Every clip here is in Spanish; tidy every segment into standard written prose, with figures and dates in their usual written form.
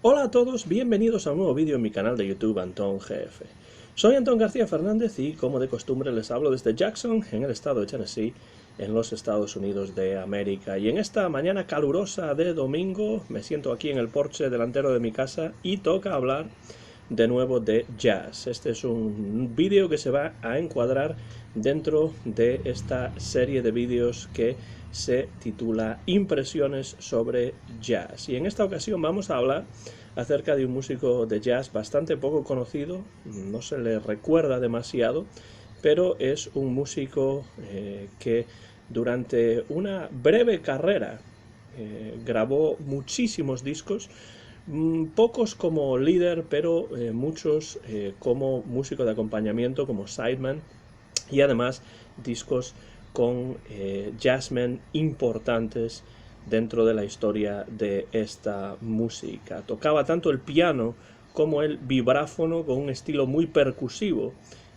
Hola a todos, bienvenidos a un nuevo vídeo en mi canal de YouTube Antón GF. Soy Antón García Fernández y, como de costumbre, les hablo desde Jackson, en el estado de Tennessee, en los Estados Unidos de América. Y en esta mañana calurosa de domingo me siento aquí en el porche delantero de mi casa y toca hablar de nuevo de jazz. Este es un vídeo que se va a encuadrar dentro de esta serie de vídeos que se titula Impresiones sobre jazz. Y en esta ocasión vamos a hablar acerca de un músico de jazz bastante poco conocido, no se le recuerda demasiado, pero es un músico que durante una breve carrera grabó muchísimos discos, pocos como líder, pero muchos como músico de acompañamiento, como sideman, y además discos con jazzmen importantes dentro de la historia de esta música. Tocaba tanto el piano como el vibráfono con un estilo muy percusivo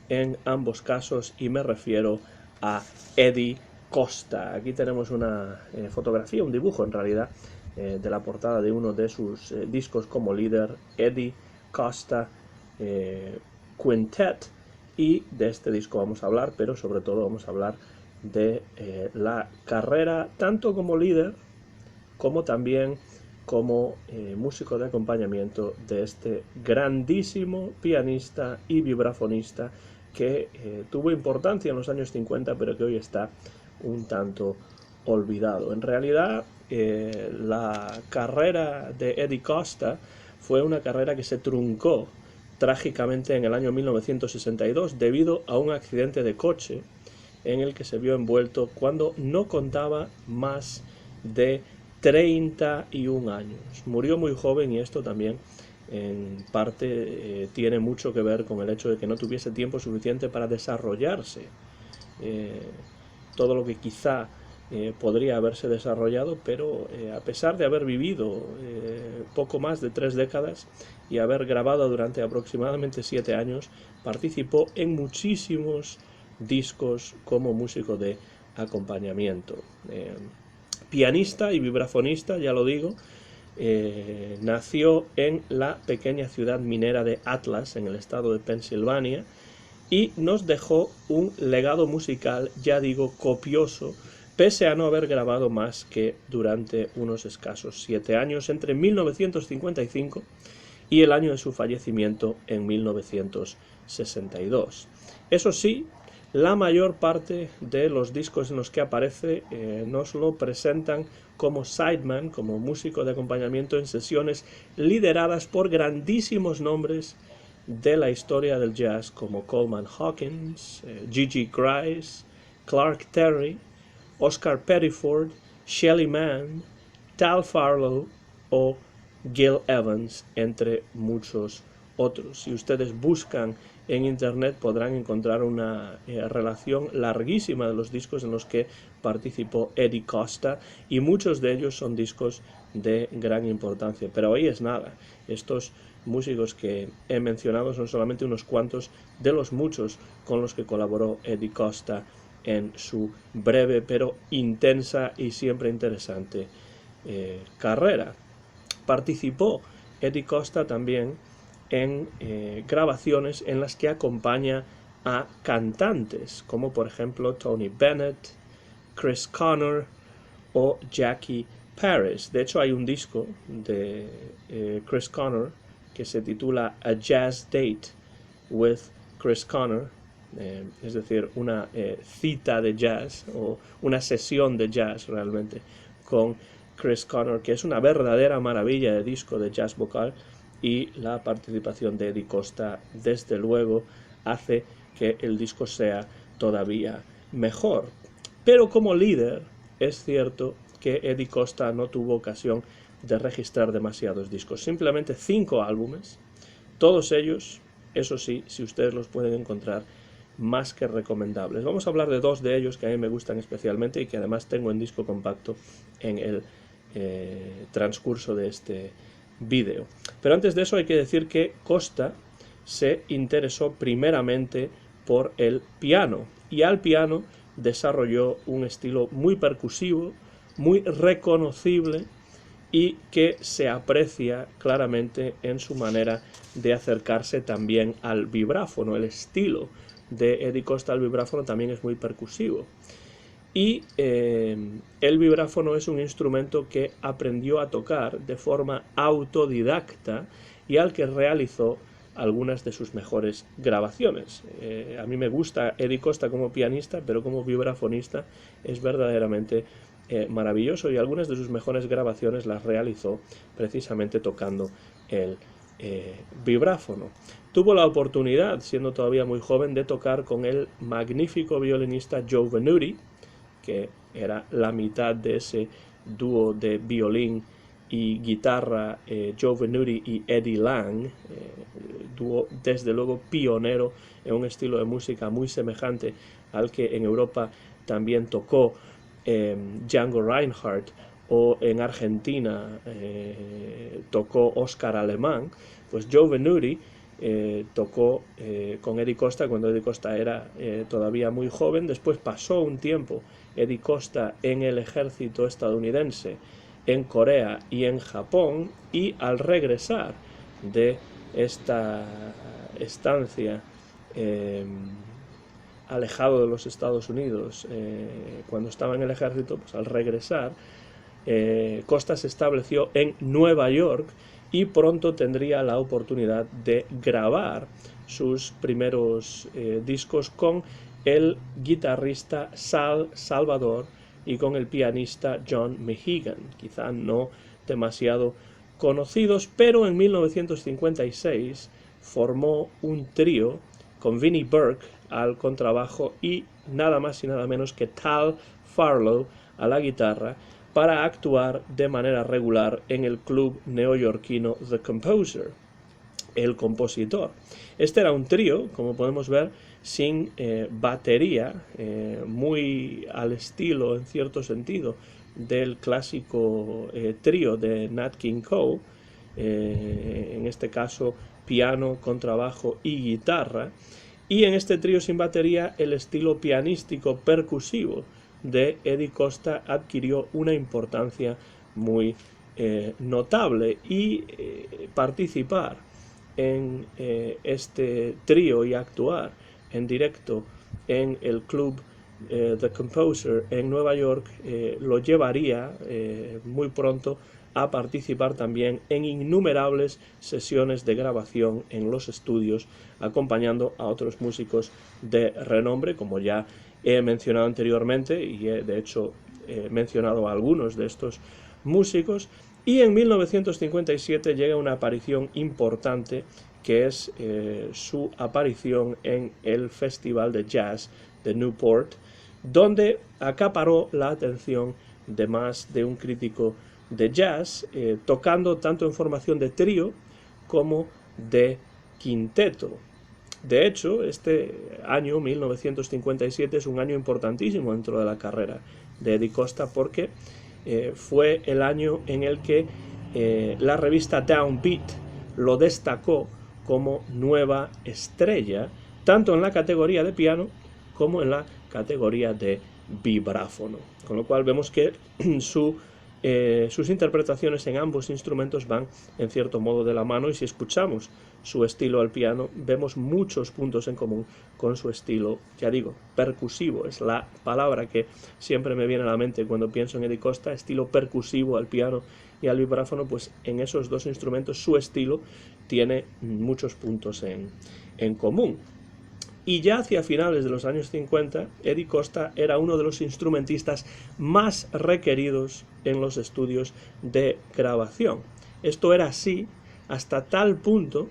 en ambos casos, y me refiero a Eddie Costa. Aquí tenemos una fotografía, un dibujo en realidad, de la portada de uno de sus discos como líder, Eddie Costa Quintet, y de este disco vamos a hablar, pero sobre todo vamos a hablar de la carrera tanto como líder como también como músico de acompañamiento de este grandísimo pianista y vibrafonista que tuvo importancia en los años 50, pero que hoy está un tanto olvidado. En realidad, la carrera de Eddie Costa fue una carrera que se truncó trágicamente en el año 1962 debido a un accidente de coche en el que se vio envuelto cuando no contaba más de 31 años. Murió muy joven, y esto también en parte tiene mucho que ver con el hecho de que no tuviese tiempo suficiente para desarrollarse todo lo que quizá podría haberse desarrollado, pero a pesar de haber vivido poco más de 3 décadas y haber grabado durante aproximadamente 7 años, participó en muchísimos discos como músico de acompañamiento. Pianista y vibrafonista, ya lo digo, nació en la pequeña ciudad minera de Atlas, en el estado de Pensilvania, y nos dejó un legado musical, ya digo, copioso, pese a no haber grabado más que durante unos escasos 7 años, entre 1955 y el año de su fallecimiento en 1962. Eso sí, la mayor parte de los discos en los que aparece nos lo presentan como sideman, como músico de acompañamiento en sesiones lideradas por grandísimos nombres de la historia del jazz, como Coleman Hawkins, Gigi Gryce, Clark Terry, Oscar Pettiford, Shelly Manne, Tal Farlow o Gil Evans, entre muchos otros. Si ustedes buscan en internet podrán encontrar una relación larguísima de los discos en los que participó Eddie Costa, y muchos de ellos son discos de gran importancia. Pero ahí es nada, estos músicos que he mencionado son solamente unos cuantos de los muchos con los que colaboró Eddie Costa en su breve pero intensa y siempre interesante carrera. Participó Eddie Costa también en grabaciones en las que acompaña a cantantes como por ejemplo Tony Bennett, Chris Connor o Jackie Paris. De hecho, hay un disco de Chris Connor que se titula A Jazz Date with Chris Connor, es decir, una cita de jazz o una sesión de jazz realmente con Chris Connor, que es una verdadera maravilla de disco de jazz vocal, y la participación de Eddie Costa desde luego hace que el disco sea todavía mejor. Pero como líder es cierto que Eddie Costa no tuvo ocasión de registrar demasiados discos, simplemente 5 álbumes, todos ellos, eso sí, si ustedes los pueden encontrar, más que recomendables. Vamos a hablar de 2 de ellos que a mí me gustan especialmente y que además tengo en disco compacto en el transcurso de este vídeo. Pero antes de eso hay que decir que Costa se interesó primeramente por el piano, y al piano desarrolló un estilo muy percusivo, muy reconocible, y que se aprecia claramente en su manera de acercarse también al vibráfono. El estilo de Eddie Costa al vibráfono también es muy percusivo. Y el vibráfono es un instrumento que aprendió a tocar de forma autodidacta y al que realizó algunas de sus mejores grabaciones. A mí me gusta Eddie Costa como pianista, pero como vibrafonista es verdaderamente maravilloso, y algunas de sus mejores grabaciones las realizó precisamente tocando el vibráfono. Tuvo la oportunidad, siendo todavía muy joven, de tocar con el magnífico violinista Joe Venuti, que era la mitad de ese dúo de violín y guitarra, Joe Venuti y Eddie Lang, dúo desde luego pionero en un estilo de música muy semejante al que en Europa también tocó Django Reinhardt, o en Argentina tocó Oscar Alemán. Pues Joe Venuti tocó con Eddie Costa cuando Eddie Costa era todavía muy joven. Después pasó un tiempo Eddie Costa en el ejército estadounidense, en Corea y en Japón, y al regresar de esta estancia alejado de los Estados Unidos, cuando estaba en el ejército, pues al regresar, Costa se estableció en Nueva York y pronto tendría la oportunidad de grabar sus primeros discos con el guitarrista Sal Salvador y con el pianista John Mehigan, quizá no demasiado conocidos, pero en 1956 formó un trío con Vinnie Burke al contrabajo y nada más y nada menos que Tal Farlow a la guitarra, para actuar de manera regular en el club neoyorquino The Composer, el compositor. Este era un trío, como podemos ver, sin batería, muy al estilo, en cierto sentido, del clásico trío de Nat King Cole, en este caso piano, contrabajo y guitarra, y en este trío sin batería el estilo pianístico percusivo de Eddie Costa adquirió una importancia muy notable, y participar en este trío y actuar en directo en el club The Composer en Nueva York lo llevaría muy pronto a participar también en innumerables sesiones de grabación en los estudios, acompañando a otros músicos de renombre, como ya he mencionado anteriormente, y de hecho he mencionado a algunos de estos músicos. Y en 1957 llega una aparición importante, que es su aparición en el Festival de Jazz de Newport, donde acaparó la atención de más de un crítico de jazz, tocando tanto en formación de trío como de quinteto. De hecho, este año 1957 es un año importantísimo dentro de la carrera de Eddie Costa, porque fue el año en el que la revista Downbeat lo destacó como nueva estrella, tanto en la categoría de piano como en la categoría de vibráfono. Con lo cual vemos que sus interpretaciones en ambos instrumentos van en cierto modo de la mano, y si escuchamos su estilo al piano vemos muchos puntos en común con su estilo, ya digo, percusivo. Es la palabra que siempre me viene a la mente cuando pienso en Eddie Costa, estilo percusivo al piano y al vibráfono. Pues en esos dos instrumentos su estilo tiene muchos puntos en común. Y ya hacia finales de los años 50, Eddie Costa era uno de los instrumentistas más requeridos en los estudios de grabación. Esto era así hasta tal punto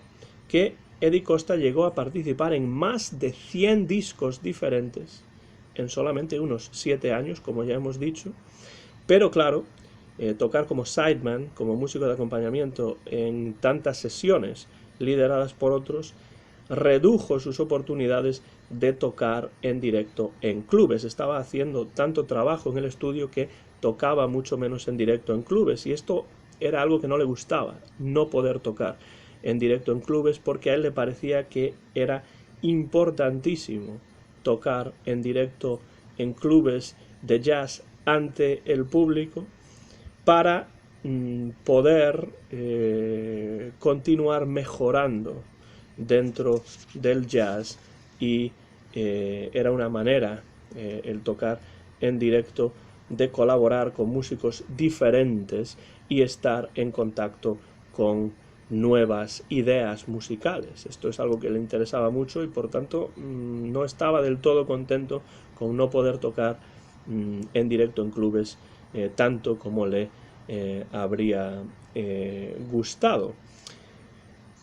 que Eddie Costa llegó a participar en más de 100 discos diferentes en solamente unos 7 años, como ya hemos dicho. Pero claro, tocar como sideman, como músico de acompañamiento en tantas sesiones lideradas por otros, redujo sus oportunidades de tocar en directo en clubes. Estaba haciendo tanto trabajo en el estudio que tocaba mucho menos en directo en clubes, y esto era algo que no le gustaba, no poder tocar en directo en clubes, porque a él le parecía que era importantísimo tocar en directo en clubes de jazz ante el público para poder continuar mejorando dentro del jazz, y era una manera, el tocar en directo, de colaborar con músicos diferentes y estar en contacto con nuevas ideas musicales. Esto es algo que le interesaba mucho y por tanto no estaba del todo contento con no poder tocar en directo en clubes tanto como le habría gustado.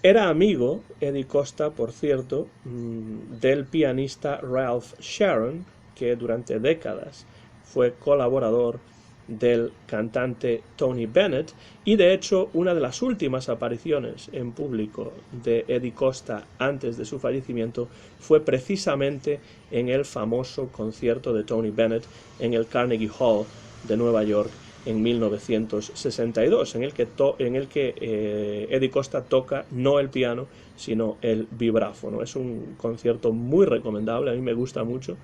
Era amigo, Eddie Costa, por cierto, del pianista Ralph Sharon, que durante décadas fue colaborador del cantante Tony Bennett, y de hecho una de las últimas apariciones en público de Eddie Costa antes de su fallecimiento fue precisamente en el famoso concierto de Tony Bennett en el Carnegie Hall de Nueva York en 1962, en el que Eddie Costa toca no el piano, sino el vibráfono. Es un concierto muy recomendable, a mí me gusta mucho,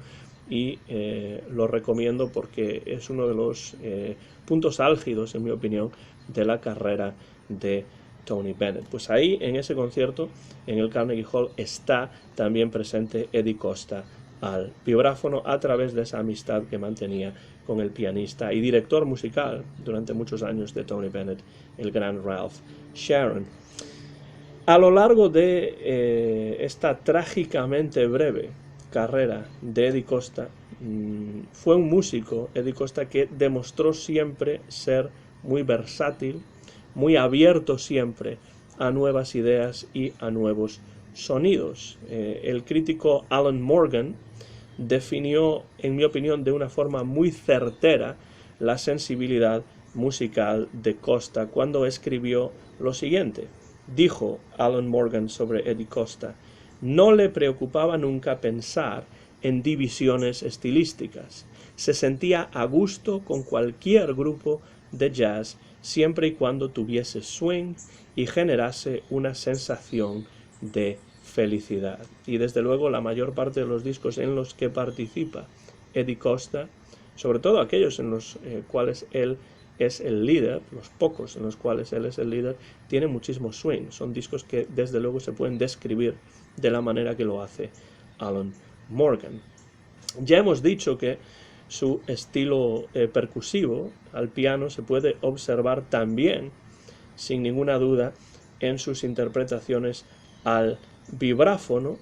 y lo recomiendo porque es uno de los puntos álgidos, en mi opinión, de la carrera de Tony Bennett. Pues ahí, en ese concierto, en el Carnegie Hall, está también presente Eddie Costa al vibráfono a través de esa amistad que mantenía con el pianista y director musical durante muchos años de Tony Bennett, el gran Ralph Sharon. A lo largo de esta trágicamente breve carrera de Eddie Costa, fue un músico, Eddie Costa, que demostró siempre ser muy versátil, muy abierto siempre a nuevas ideas y a nuevos sonidos. El crítico Alan Morgan definió, en mi opinión, de una forma muy certera la sensibilidad musical de Costa cuando escribió lo siguiente. Dijo Alan Morgan sobre Eddie Costa: no le preocupaba nunca pensar en divisiones estilísticas. Se sentía a gusto con cualquier grupo de jazz siempre y cuando tuviese swing y generase una sensación de felicidad. Y desde luego la mayor parte de los discos en los que participa Eddie Costa, sobre todo aquellos en los cuales él es el líder, los pocos en los cuales él es el líder, tienen muchísimo swing. Son discos que desde luego se pueden describir de la manera que lo hace Alan Morgan. Ya hemos dicho que su estilo percusivo al piano se puede observar también, sin ninguna duda, en sus interpretaciones al vibráfono,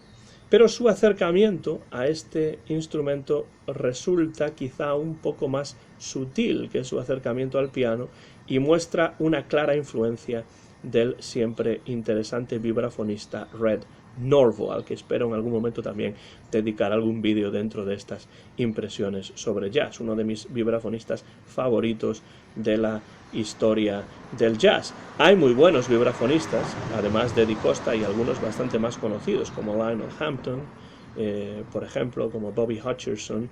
pero su acercamiento a este instrumento resulta quizá un poco más sutil que su acercamiento al piano y muestra una clara influencia del siempre interesante vibrafonista Red Norvo, al que espero en algún momento también dedicar algún vídeo dentro de estas impresiones sobre jazz, uno de mis vibrafonistas favoritos de la historia del jazz. Hay muy buenos vibrafonistas, además de Eddie Costa, y algunos bastante más conocidos, como Lionel Hampton, por ejemplo, como Bobby Hutcherson,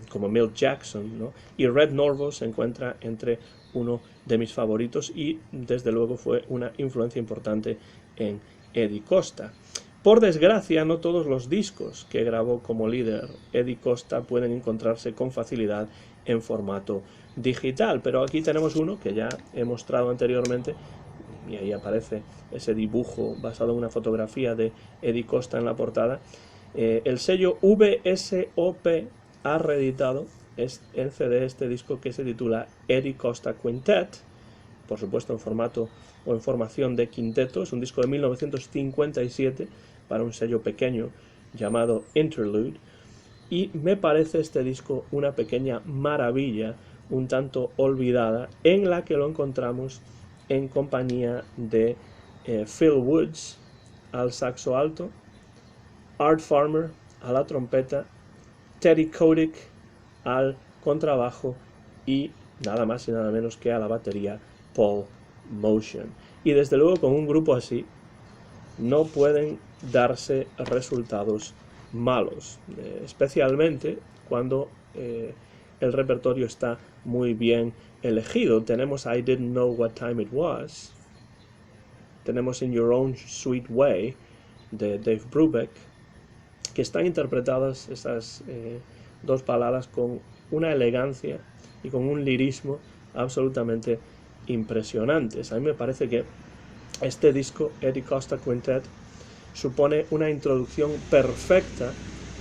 como Milt Jackson, ¿no? Y Red Norvo se encuentra entre uno de mis favoritos y desde luego fue una influencia importante en Eddie Costa. Por desgracia, no todos los discos que grabó como líder Eddie Costa pueden encontrarse con facilidad en formato digital, pero aquí tenemos uno que ya he mostrado anteriormente, y ahí aparece ese dibujo basado en una fotografía de Eddie Costa en la portada. El sello VSOP ha reeditado en CD este disco, que se titula Eddie Costa Quintet, por supuesto en formato o en formación de quinteto. Es un disco de 1957 para un sello pequeño llamado Interlude, y me parece este disco una pequeña maravilla un tanto olvidada, en la que lo encontramos en compañía de Phil Woods al saxo alto, Art Farmer a la trompeta, Teddy Kotick al contrabajo y nada más y nada menos que a la batería Paul Motian. Y desde luego con un grupo así no pueden darse resultados malos, especialmente cuando el repertorio está muy bien elegido. Tenemos I Didn't Know What Time It Was, tenemos In Your Own Sweet Way de Dave Brubeck, que están interpretadas esas dos baladas con una elegancia y con un lirismo absolutamente impresionantes. A mí me parece que este disco, Eddie Costa Quintet, supone una introducción perfecta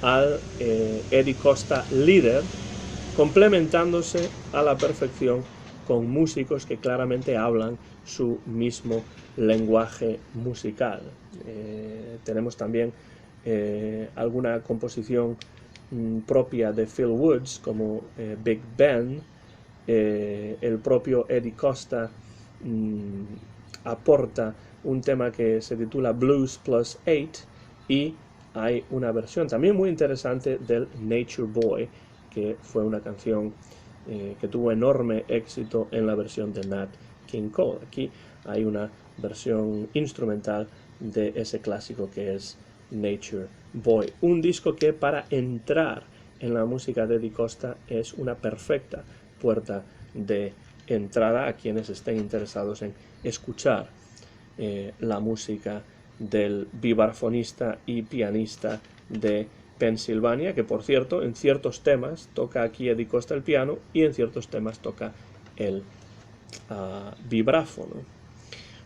al Eddie Costa líder, complementándose a la perfección con músicos que claramente hablan su mismo lenguaje musical. Tenemos también alguna composición propia de Phil Woods, como Big Ben. El propio Eddie Costa aporta un tema que se titula Blues Plus 8, y hay una versión también muy interesante del Nature Boy, que fue una canción que tuvo enorme éxito en la versión de Nat King Cole. Aquí hay una versión instrumental de ese clásico que es Nature Boy. Un disco que para entrar en la música de Eddie Costa es una perfecta puerta de entrada a quienes estén interesados en escuchar la música del vibrafonista y pianista de Pensilvania, que por cierto en ciertos temas toca aquí Eddie Costa el piano y en ciertos temas toca el vibráfono.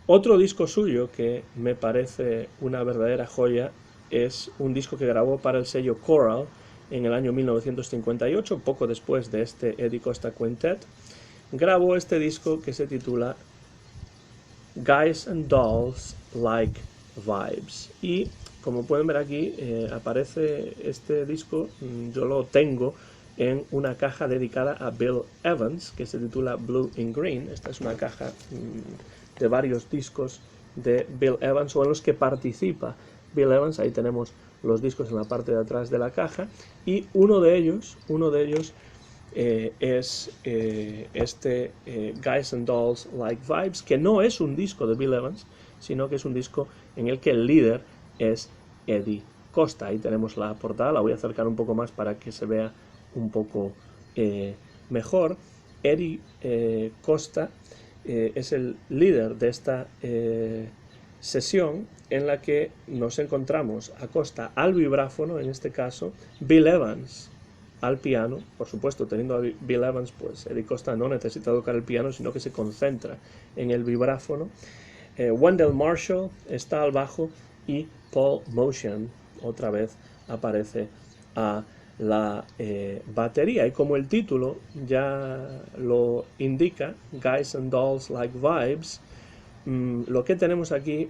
Otro disco suyo que me parece una verdadera joya es un disco que grabó para el sello Coral en el año 1958, poco después de este Eddie Costa Quintet. Grabó este disco que se titula Guys and Dolls Like Vibes, y como pueden ver aquí aparece este disco, yo lo tengo en una caja dedicada a Bill Evans que se titula Blue in Green. Esta es una caja de varios discos de Bill Evans o en los que participa Bill Evans. Ahí tenemos los discos en la parte de atrás de la caja, y uno de ellos es este Guys and Dolls Like Vibes, que no es un disco de Bill Evans, sino que es un disco en el que el líder es Eddie Costa. Ahí tenemos la portada, la voy a acercar un poco más para que se vea un poco mejor. Eddie Costa es el líder de esta sesión, en la que nos encontramos a Costa al vibráfono, en este caso, Bill Evans al piano. Por supuesto, teniendo a Bill Evans, pues Eddie Costa no necesita tocar el piano, sino que se concentra en el vibráfono. Wendell Marshall está al bajo, y Paul Motian otra vez aparece a la batería. Y como el título ya lo indica, Guys and Dolls Like Vibes, lo que tenemos aquí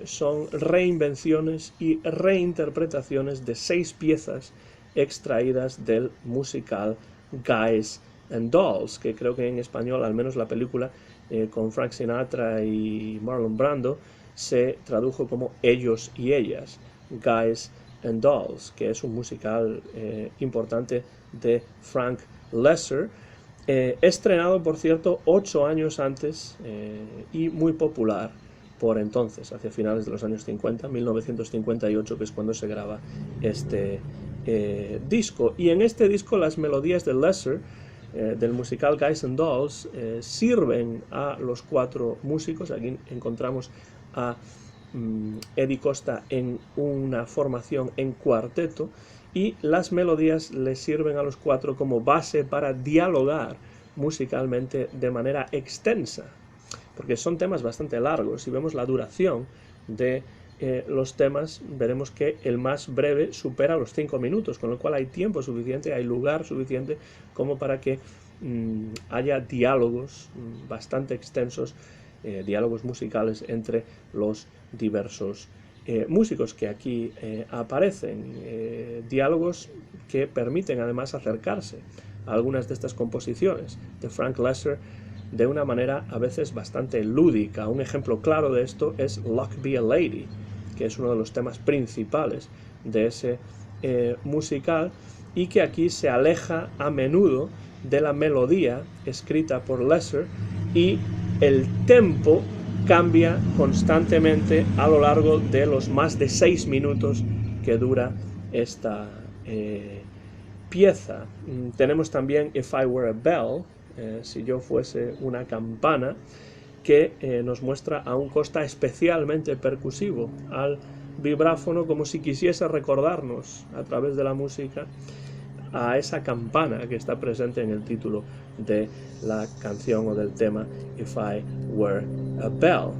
son reinvenciones y reinterpretaciones de 6 piezas extraídas del musical Guys and Dolls, que creo que en español, al menos la película con Frank Sinatra y Marlon Brando, se tradujo como Ellos y Ellas, Guys and Dolls, que es un musical importante de Frank Lesser, estrenado, por cierto, 8 años antes y muy popular por entonces, hacia finales de los años 50, 1958, que es cuando se graba este disco. Y en este disco las melodías de Lesser, del musical Guys and Dolls, sirven a los 4 músicos. Aquí encontramos a Eddie Costa en una formación en cuarteto, y las melodías le sirven a los 4 como base para dialogar musicalmente de manera extensa, porque son temas bastante largos. Si vemos la duración de los temas, veremos que el más breve supera los 5 minutos, con lo cual hay tiempo suficiente, hay lugar suficiente como para que haya diálogos bastante extensos, diálogos musicales entre los diversos músicos que aquí aparecen, diálogos que permiten además acercarse a algunas de estas composiciones de Frank Lesser de una manera a veces bastante lúdica. Un ejemplo claro de esto es Luck Be a Lady, que es uno de los temas principales de ese musical, y que aquí se aleja a menudo de la melodía escrita por Lesser, y el tempo cambia constantemente a lo largo de los más de 6 minutos que dura esta pieza. Tenemos también If I Were a Bell, si yo fuese una campana, que nos muestra a un Costa especialmente percusivo al vibráfono, como si quisiese recordarnos a través de la música a esa campana que está presente en el título de la canción o del tema If I Were a Bell.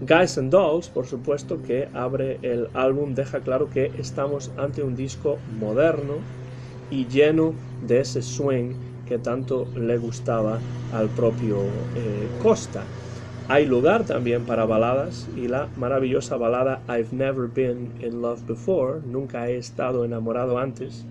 Guys and Dolls, por supuesto, que abre el álbum, deja claro que estamos ante un disco moderno y lleno de ese swing que tanto le gustaba al propio Costa. Hay lugar también para baladas, y la maravillosa balada I've Never Been in Love Before, nunca he estado enamorado antes,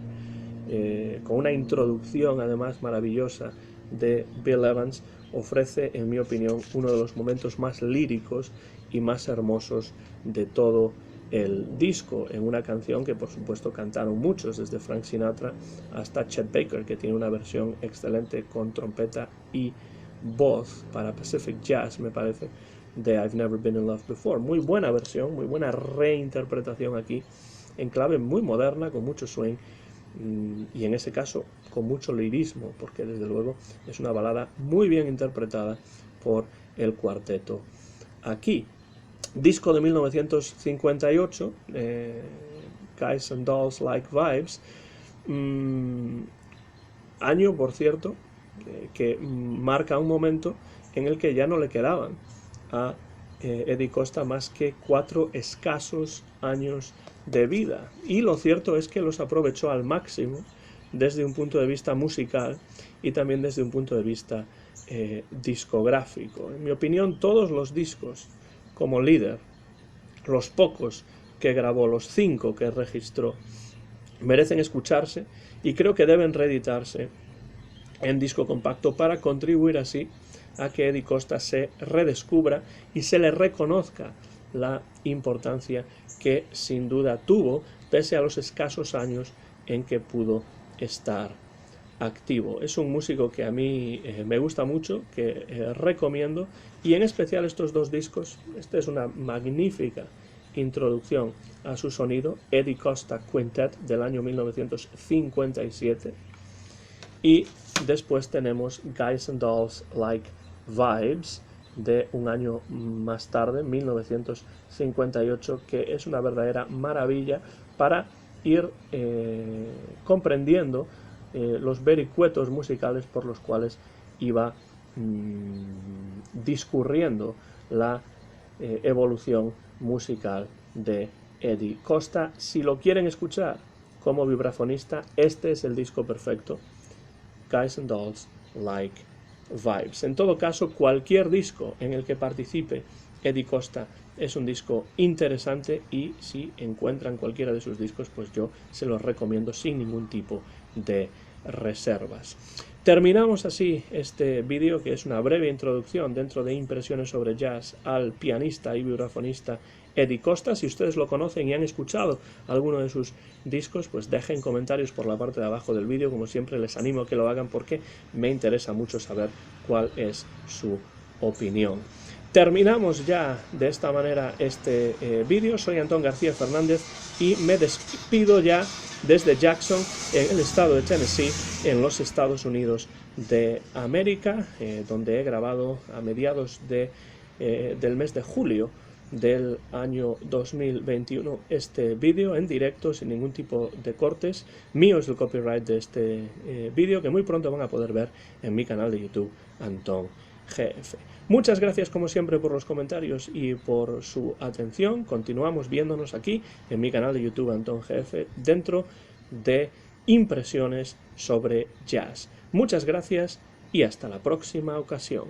con una introducción además maravillosa de Bill Evans, ofrece, en mi opinión, uno de los momentos más líricos y más hermosos de todo el disco, en una canción que por supuesto cantaron muchos, desde Frank Sinatra hasta Chet Baker, que tiene una versión excelente con trompeta y voz para Pacific Jazz, me parece, de I've Never Been in Love Before. Muy buena versión, muy buena reinterpretación aquí, en clave muy moderna, con mucho swing, y en ese caso con mucho lirismo, porque desde luego es una balada muy bien interpretada por el cuarteto aquí. Disco de 1958, Guys and Dolls Like Vibes, año, por cierto, que marca un momento en el que ya no le quedaban a Eddie Costa más que 4 escasos años de vida, y lo cierto es que los aprovechó al máximo desde un punto de vista musical y también desde un punto de vista discográfico. En mi opinión, todos los discos como líder, los pocos que grabó, los 5 que registró, merecen escucharse y creo que deben reeditarse en disco compacto para contribuir así a que Eddie Costa se redescubra y se le reconozca la importancia que sin duda tuvo, pese a los escasos años en que pudo estar activo. Es un músico que a mí me gusta mucho, que recomiendo, y en especial estos 2 discos. Esta es una magnífica introducción a su sonido, Eddie Costa Quintet del año 1957, y después tenemos Guys and Dolls Like Vibes de un año más tarde, 1958, que es una verdadera maravilla para ir comprendiendo los vericuetos musicales por los cuales iba discurriendo la evolución musical de Eddie Costa. Si lo quieren escuchar como vibrafonista, este es el disco perfecto, Guys and Dolls Like Vibes. En todo caso, cualquier disco en el que participe Eddie Costa es un disco interesante, y si encuentran cualquiera de sus discos, pues yo se los recomiendo sin ningún tipo de reservas. Terminamos así este vídeo, que es una breve introducción dentro de Impresiones sobre Jazz al pianista y vibrafonista Eddie Costa. Si ustedes lo conocen y han escuchado alguno de sus discos, pues dejen comentarios por la parte de abajo del vídeo. Como siempre, les animo a que lo hagan porque me interesa mucho saber cuál es su opinión. Terminamos ya de esta manera este vídeo. Soy Antón García Fernández y me despido ya desde Jackson, en el estado de Tennessee, en los Estados Unidos de América, donde he grabado a mediados del mes de julio del año 2021 este vídeo en directo, sin ningún tipo de cortes. Mío es el copyright de este vídeo, que muy pronto van a poder ver en mi canal de YouTube, Antón GF. Muchas gracias como siempre por los comentarios y por su atención. Continuamos viéndonos aquí en mi canal de YouTube, Antón GF, dentro de Impresiones sobre Jazz. Muchas gracias y hasta la próxima ocasión.